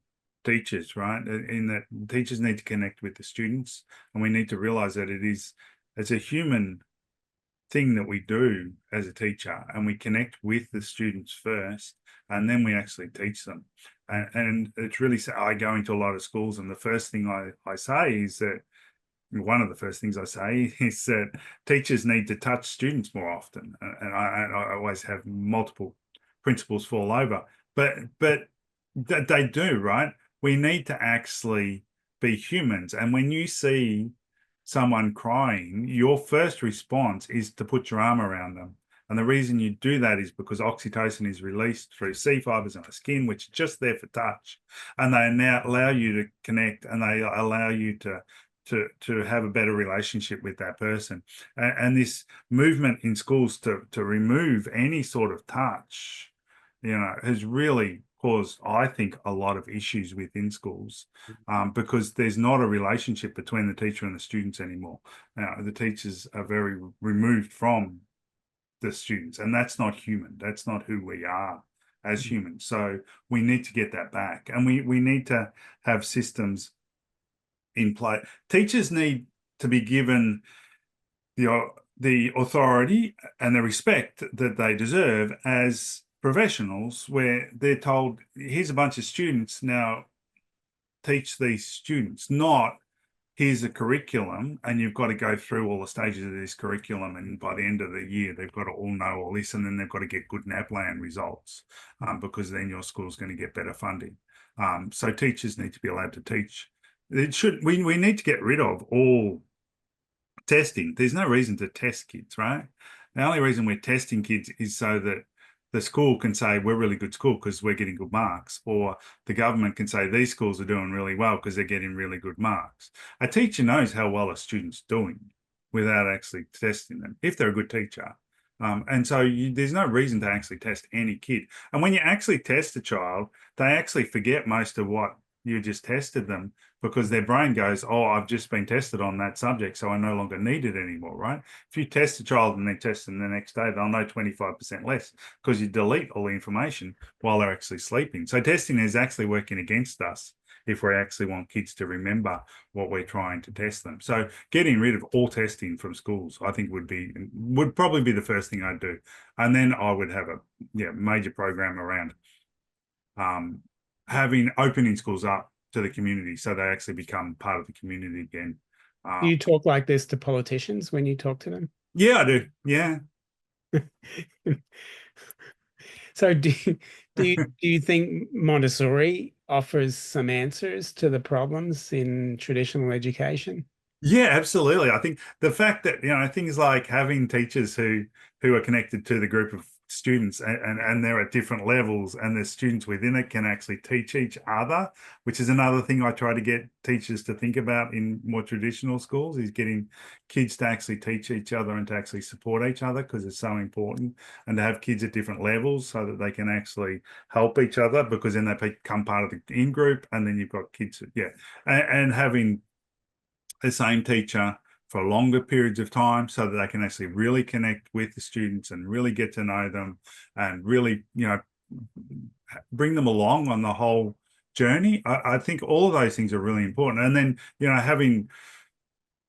teachers, right? In that teachers need to connect with the students, and we need to realize that it's a human thing that we do as a teacher, and we connect with the students first, and then we actually teach them. And it's really, I go into a lot of schools, and the first thing I say is that one of the first things I say is that teachers need to touch students more often, and I always have multiple principles fall over, but they do, right? We need to actually be humans, and when you see someone crying, your first response is to put your arm around them. And the reason you do that is because oxytocin is released through C fibers in the skin, which are just there for touch. And they now allow you to connect, and they allow you to have a better relationship with that person. And this movement in schools to remove any sort of touch, has really caused, I think, a lot of issues within schools, because there's not a relationship between the teacher and the students anymore. Now, the teachers are very removed from the students, and that's not human. That's not who we are as humans. So we need to get that back, and we need to have systems in place. Teachers need to be given the authority and the respect that they deserve as professionals, where they're told, here's a bunch of students, now teach these students, not here's a curriculum and you've got to go through all the stages of this curriculum, and by the end of the year they've got to all know all this, and then they've got to get good NAPLAN results, because then your school's going to get better funding. So teachers need to be allowed to teach. We need to get rid of all testing. There's no reason to test kids, right? The only reason we're testing kids is so that the school can say we're a really good school because we're getting good marks, or the government can say these schools are doing really well because they're getting really good marks. A teacher knows how well a student's doing without actually testing them, if they're a good teacher. And so there's no reason to actually test any kid. And when you actually test a child, they actually forget most of what you just tested them, because their brain goes, oh, I've just been tested on that subject, so I no longer need it anymore, right? If you test a child and then test them the next day, they'll know 25% less, because you delete all the information while they're actually sleeping. So testing is actually working against us if we actually want kids to remember what we're trying to test them. So getting rid of all testing from schools, I think would probably be the first thing I'd do. And then I would have a major program around opening schools up to the community, so they actually become part of the community again. Do you talk like this to politicians when you talk to them? Yeah, I do. Yeah. So do you think Montessori offers some answers to the problems in traditional education? Yeah, absolutely. I think the fact that, things like having teachers who are connected to the group of students, and they're at different levels, and the students within it can actually teach each other, which is another thing I try to get teachers to think about in more traditional schools, is getting kids to actually teach each other and to actually support each other, because it's so important, and to have kids at different levels so that they can actually help each other, because then they become part of the in-group, and then you've got kids, and having the same teacher for longer periods of time, so that they can actually really connect with the students and really get to know them, and really, bring them along on the whole journey. I think all of those things are really important. And then,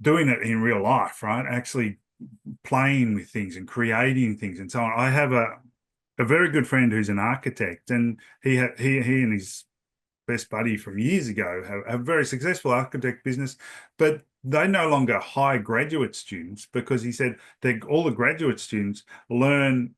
doing it in real life, right? Actually playing with things and creating things and so on. I have a very good friend who's an architect, and he and his best buddy from years ago have a very successful architect business, but they no longer hire graduate students, because he said that all the graduate students learn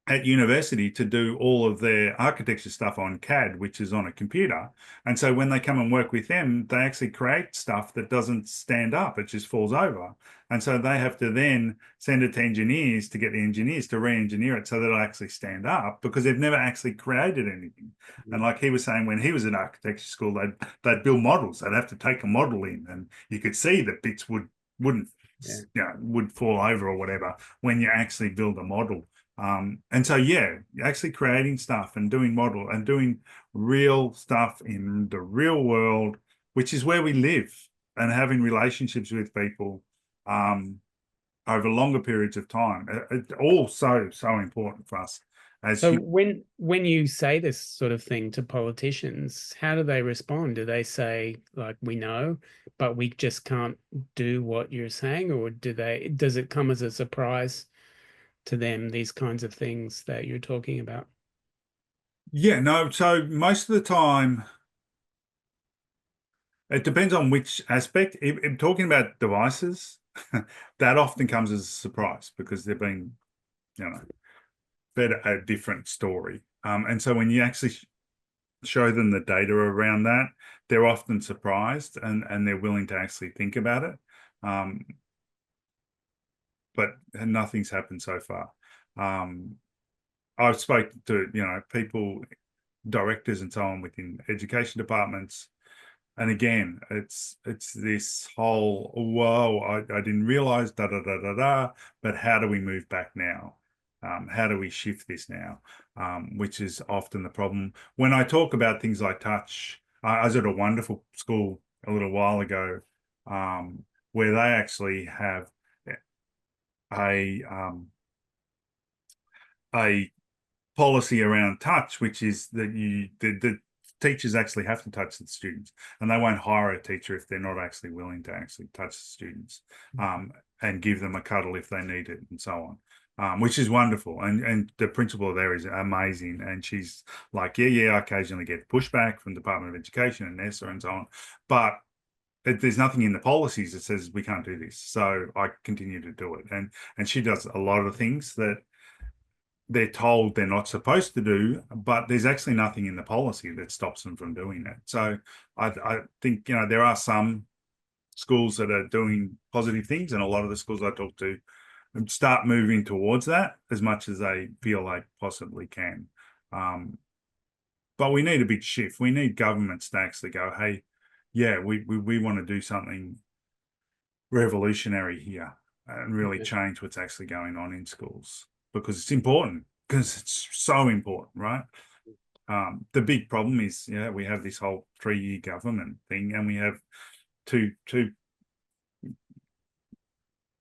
at university to do all of their architecture stuff on CAD, which is on a computer. And so when they come and work with them, they actually create stuff that doesn't stand up, it just falls over. And so they have to then send it to engineers to get the engineers to re-engineer it so that it'll actually stand up, because they've never actually created anything. And like he was saying, when he was in architecture school, they'd build models. They'd have to take a model in, and you could see that bits wouldn't would fall over or whatever when you actually build a model. And so, actually creating stuff and doing model and doing real stuff in the real world, which is where we live, and having relationships with people over longer periods of time. It's all so important for us as So humans. when you say this sort of thing to politicians, how do they respond? Do they say, like, we know, but we just can't do what you're saying? Or does it come as a surprise to them, these kinds of things that you're talking about? Yeah, no. So most of the time, It depends on which aspect. If talking about devices, that often comes as a surprise because they've been, fed a different story. And so when you actually show them the data around that, they're often surprised and they're willing to actually think about it. But nothing's happened so far. I've spoken to, people, directors and so on within education departments. And again, it's this whole, whoa, I didn't realize, da, da, da, da, da, but how do we move back now? How do we shift this now? Which is often the problem. When I talk about things like touch, I was at a wonderful school a little while ago, where they actually have a a policy around touch, which is that the teachers actually have to touch the students, and they won't hire a teacher if they're not actually willing to actually touch the students, and give them a cuddle if they need it, and so on. Which is wonderful, and the principal there is amazing, and she's like, yeah, I occasionally get pushback from the Department of Education and NESA and so on, but there's nothing in the policies that says we can't do this, so I continue to do it, and she does a lot of things that they're told they're not supposed to do, but there's actually nothing in the policy that stops them from doing it. So I think, there are some schools that are doing positive things, and a lot of the schools I talk to start moving towards that as much as they feel they possibly can. But we need a big shift. We need governments to actually go, hey, yeah, we want to do something revolutionary here and really change what's actually going on in schools, because it's important, because it's so important, right? The big problem is, we have this whole 3-year government thing, and we have two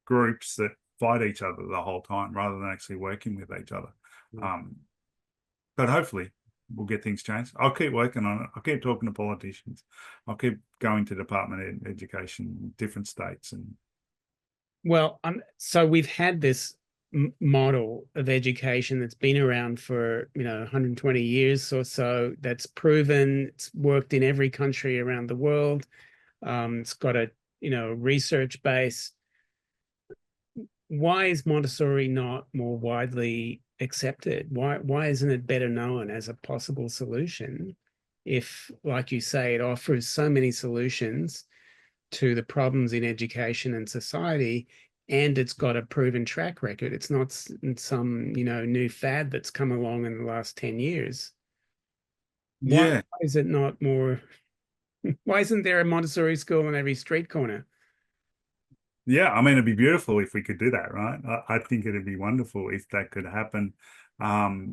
groups that fight each other the whole time rather than actually working with each other. But hopefully we'll get things changed. I'll keep working on it. I'll keep talking to politicians. I'll keep going to Department of Education, different states. And well, so we've had this model of education that's been around for 120 years or so, that's proven, it's worked in every country around the world. It's got a research base. Why is Montessori not more widely accepted? Why isn't it better known as a possible solution if, like you say, it offers so many solutions to the problems in education and society, and it's got a proven track record? It's not some new fad that's come along in the last 10 years. Why is it not more? Why isn't there a Montessori school on every street corner? Yeah, I mean, it'd be beautiful if we could do that, right? I think it'd be wonderful if that could happen. I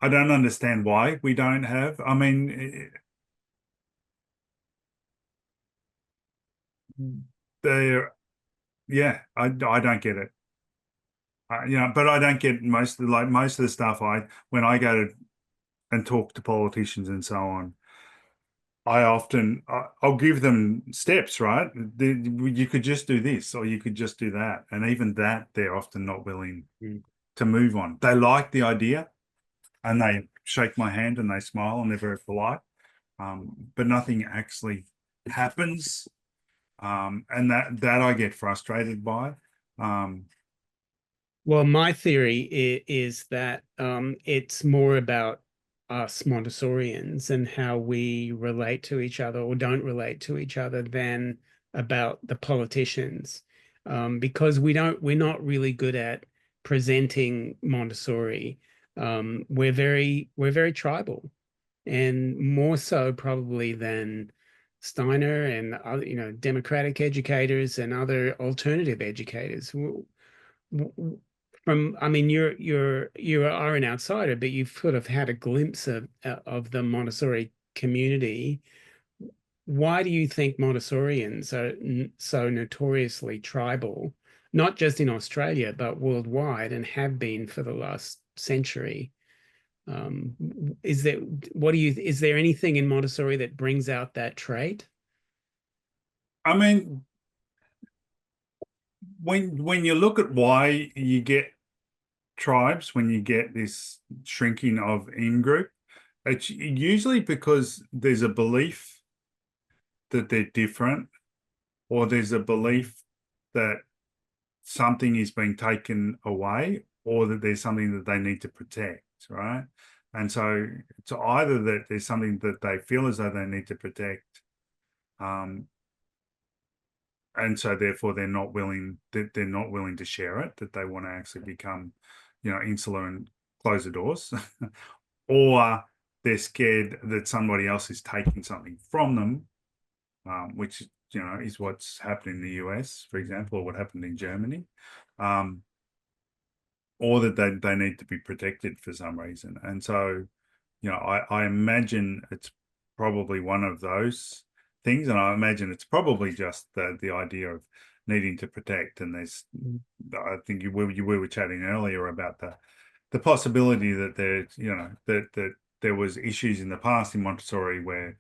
don't understand why we don't have. I mean, I don't get it. But I don't get most of the stuff when I go to and talk to politicians and so on. I'll give them steps, right? You could just do this, or you could just do that. And even that, they're often not willing to move on. They like the idea, and they shake my hand and they smile and they're very polite. But nothing actually happens. And that I get frustrated by. Well, my theory is that it's more about us Montessorians and how we relate to each other or don't relate to each other than about the politicians, because we're not really good at presenting Montessori. We're very tribal, and more so probably than Steiner and other, democratic educators and other alternative educators. I mean, you are an outsider, but you've sort of had a glimpse of the Montessori community. Why do you think Montessorians are so notoriously tribal, not just in Australia, but worldwide, and have been for the last century? Is there anything in Montessori that brings out that trait? I mean, when you look at why you get tribes, when you get this shrinking of in-group, It's usually because there's a belief that they're different, or there's a belief that something is being taken away, or that there's something that they need to protect, right? And so it's either that there's something that they feel as though they need to protect, um, and so therefore they're not willing to share it, that they want to actually become, insular and close the doors, or they're scared that somebody else is taking something from them, which is what's happened in the US, for example, or what happened in Germany, um, or that they need to be protected for some reason. And so, I imagine it's probably one of those things, and I imagine it's probably just the idea of needing to protect. And I think we were chatting earlier about the possibility that that there was issues in the past in Montessori where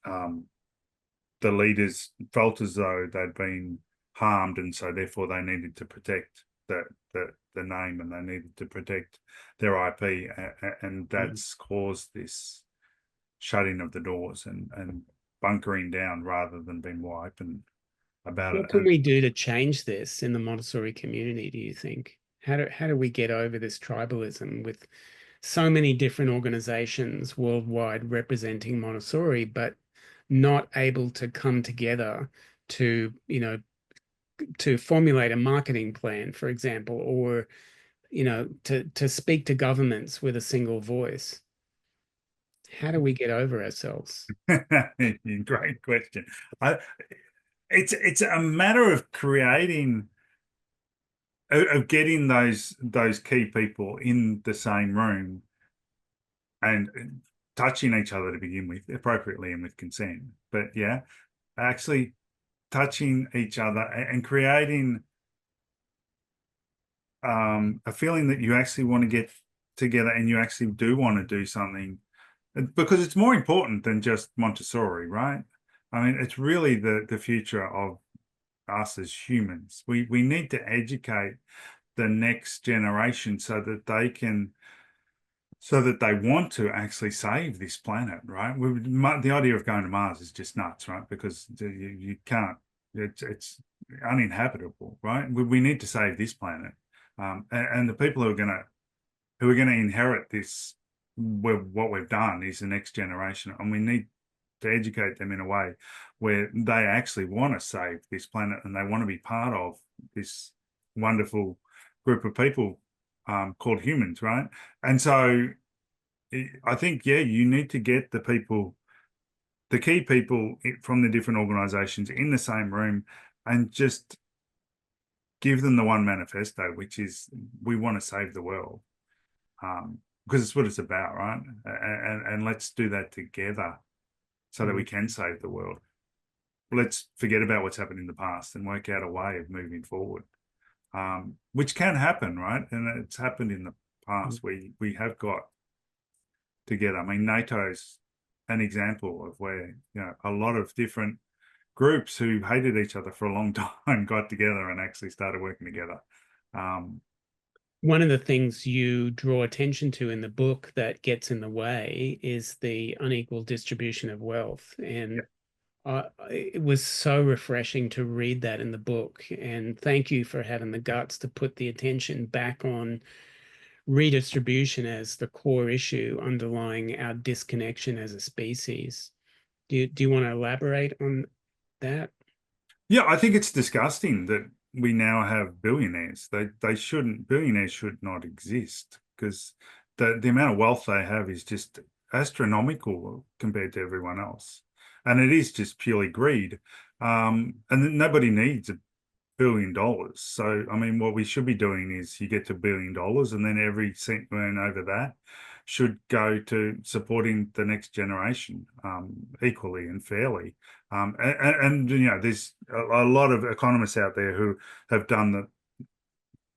um, the leaders felt as though they'd been harmed, and so therefore they needed to protect the name, and they needed to protect their IP, and that's caused this shutting of the doors and bunkering down rather than being more open about it. What can we do to change this in the Montessori community, do you think? How do we get over this tribalism with so many different organizations worldwide representing Montessori, but not able to come together to, to formulate a marketing plan, for example, or, to speak to governments with a single voice? How do we get over ourselves? Great question. I, it's a matter of creating of getting those key people in the same room and touching each other to begin with, appropriately and with consent. But yeah, actually touching each other and creating a feeling that you actually want to get together and you actually do want to do something, because it's more important than just Montessori, right? I mean, it's really the future of us as humans. We need to educate the next generation so that they want to actually save this planet, right? The idea of going to Mars is just nuts, right? Because you can't, it's uninhabitable, right? We need to save this planet, and the people who are gonna inherit this, what we've done, is the next generation, and we need to educate them in a way where they actually want to save this planet and they want to be part of this wonderful group of people called humans, right? And so I think, yeah, you need to get the key people from the different organizations in the same room and just give them the one manifesto, which is we want to save the world, because it's what it's about, right? And let's do that together so that we can save the world. Let's forget about what's happened in the past and work out a way of moving forward, which can happen, right? And it's happened in the past. We have got together. I mean, NATO's an example of where, a lot of different groups who hated each other for a long time got together and actually started working together. One of the things you draw attention to in the book that gets in the way is the unequal distribution of wealth. And it was so refreshing to read that in the book. And thank you for having the guts to put the attention back on redistribution as the core issue underlying our disconnection as a species. Do you want to elaborate on that? Yeah, I think it's disgusting that we now have billionaires. Billionaires should not exist, because the amount of wealth they have is just astronomical compared to everyone else. And it is just purely greed. And nobody needs $1 billion. So, I mean, what we should be doing is you get to $1 billion, and then every cent earned over that should go to supporting the next generation equally and fairly. And there's a lot of economists out there who have done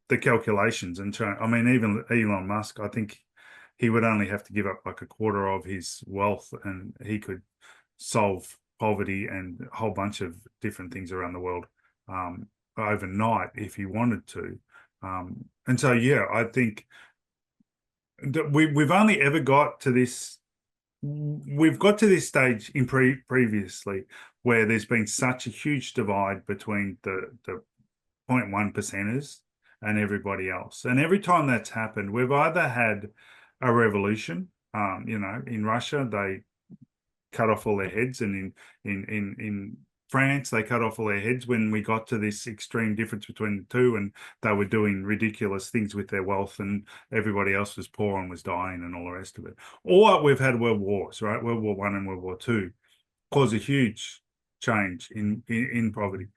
the calculations and try. I mean, even Elon Musk, I think he would only have to give up like a quarter of his wealth, and he could solve poverty and a whole bunch of different things around the world overnight if he wanted to. And so, yeah, I think we've only ever got to this. We've got to this stage in previously where there's been such a huge divide between the 0.1 percenters and everybody else. And every time that's happened, we've either had a revolution. In Russia, they cut off all their heads, and in France, they cut off all their heads when we got to this extreme difference between the two, and they were doing ridiculous things with their wealth, and everybody else was poor and was dying and all the rest of it. Or we've had world wars, right? World War One and World War Two cause a huge change in poverty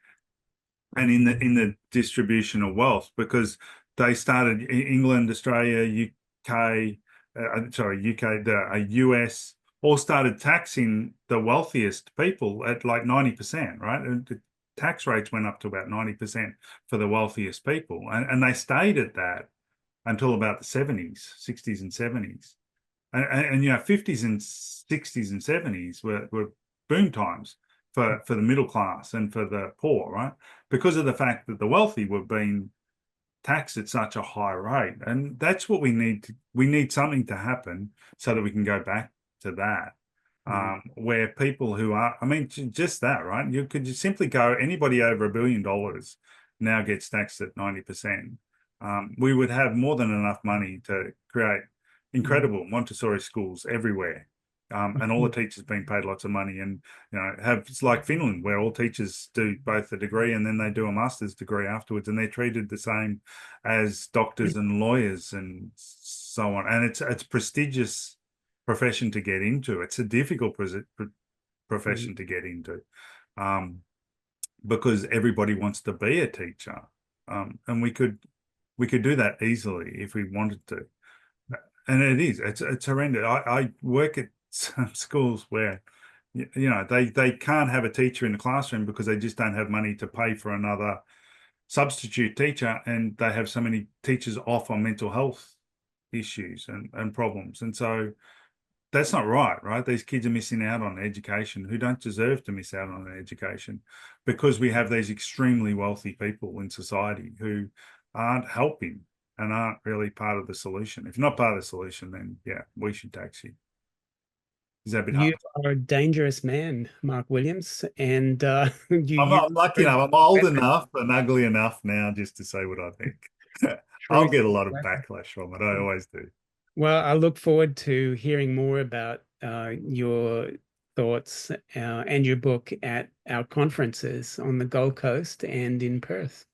and in the distribution of wealth, because they started England, Australia, UK, the US all started taxing the wealthiest people at like 90%, right? And the tax rates went up to about 90% for the wealthiest people, and they stayed at that until about the 70s, 60s, and 70s, and 50s and 60s and 70s were boom times for the middle class and for the poor, right? Because of the fact that the wealthy were being taxed at such a high rate. And that's what we need. We need something to happen so that we can go back to that, where people who are, I mean, just that, right? You could just simply go, anybody over $1 billion now gets taxed at 90%. We would have more than enough money to create incredible Montessori schools everywhere. And all the teachers being paid lots of money, and it's like Finland, where all teachers do both a degree and then they do a master's degree afterwards, and they're treated the same as doctors and lawyers and so on. And it's a prestigious profession to get into. It's a difficult profession to get into, because everybody wants to be a teacher, and we could do that easily if we wanted to. And it's horrendous. I work at some schools where they can't have a teacher in the classroom because they just don't have money to pay for another substitute teacher, and they have so many teachers off on mental health issues and problems. And so that's not right? These kids are missing out on education who don't deserve to miss out on an education, because we have these extremely wealthy people in society who aren't helping and aren't really part of the solution. If you're not part of the solution, then yeah, we should tax you. Is that a bit You hard? are a dangerous man, Mark Williams, and you I'm use not lucky enough. I'm old enough and ugly enough now just to say what I think. I'll truth. get a lot of backlash from it. I always do. Well, I look forward to hearing more about your thoughts and your book at our conferences on the Gold Coast and in Perth.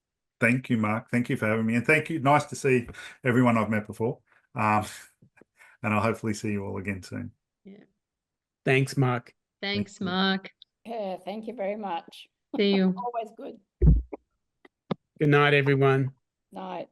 Thank you, Mark. Thank you for having me. And thank you. Nice to see everyone I've met before. And I'll hopefully see you all again soon. Yeah. Thanks, Mark. Thanks, Mark. Yeah, thank you very much. See you. Always good. Good night, everyone. Night.